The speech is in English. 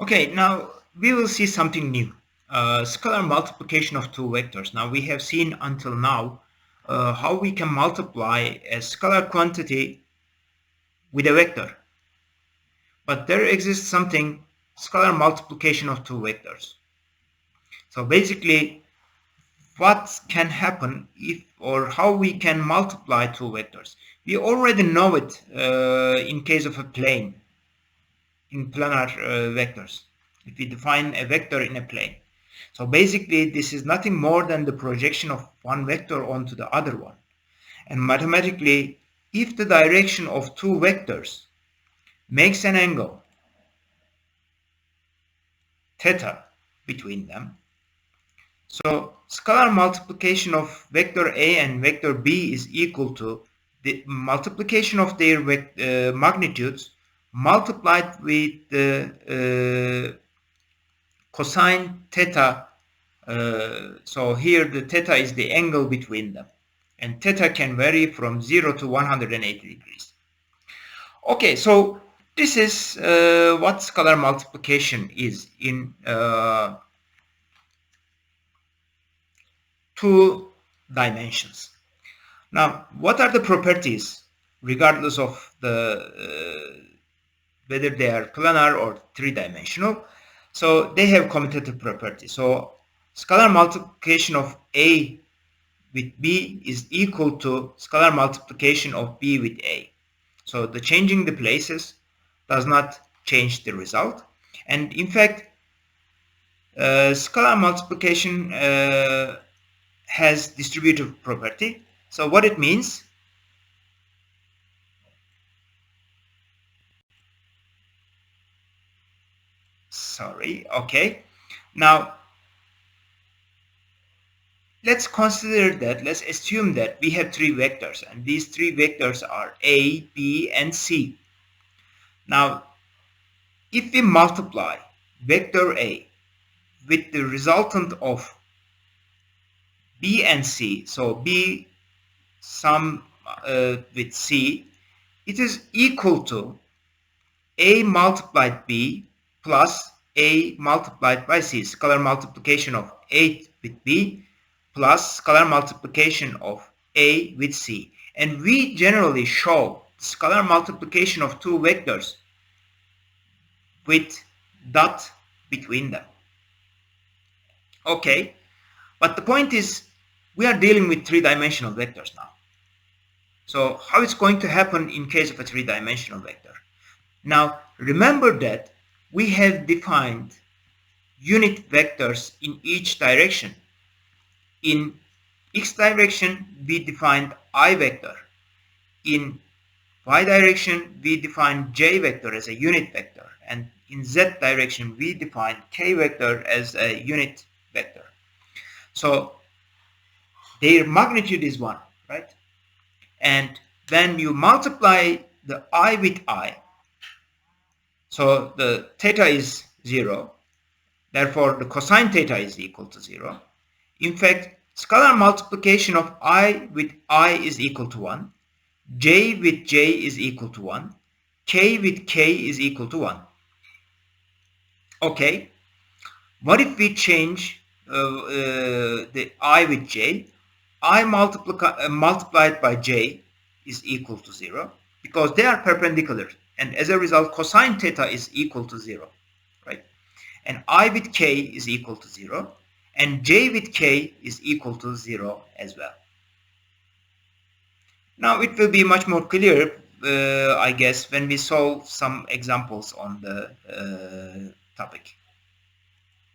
Okay, now we will see something new. Scalar multiplication of two vectors. Now we have seen until now how we can multiply a scalar quantity with a vector. But there exists something, scalar multiplication of two vectors. So basically, what can happen if or how we can multiply two vectors? We already know it in case of a plane, in planar vectors. If we define a vector in a plane. So basically, this is nothing more than the projection of one vector onto the other one. And mathematically, if the direction of two vectors makes an angle theta between them, so scalar multiplication of vector A and vector B is equal to the multiplication of their magnitudes multiplied with the cosine theta. So here the theta is the angle between them, and theta can vary from 0 to 180 degrees. Okay, so this is what scalar multiplication is in two dimensions. Now, what are the properties, regardless of the whether they are planar or three-dimensional? So they have commutative properties. So scalar multiplication of A with B is equal to scalar multiplication of B with A. So the changing the places does not change the result. And in fact, scalar multiplication has distributive property. So what it means? Sorry, okay. Now, let's assume that we have three vectors, and these three vectors are A, B, and C. Now, if we multiply vector A with the resultant of B and C, so B sum with C, it is equal to A multiplied B plus A multiplied by C, scalar multiplication of A with B plus scalar multiplication of A with C. And we generally show scalar multiplication of two vectors with dot between them. Okay, but the point is we are dealing with three-dimensional vectors now. So how it's going to happen in case of a three-dimensional vector? Now remember that we have defined unit vectors in each direction. In x direction we defined I vector. In y direction we define j vector as a unit vector, and in z direction we define k vector as a unit vector. So their magnitude is 1, right? And when you multiply the I with I, so the theta is 0, therefore the cosine theta is equal to 0. In fact, scalar multiplication of I with I is equal to 1, j with j is equal to 1, k with k is equal to 1. Okay, what if we change the I with j? I multiplied by j is equal to 0 because they are perpendicular, and as a result cosine theta is equal to 0, right? And I with k is equal to 0, and j with k is equal to 0 as well. Now it will be much more clear, I guess, when we solve some examples on the topic.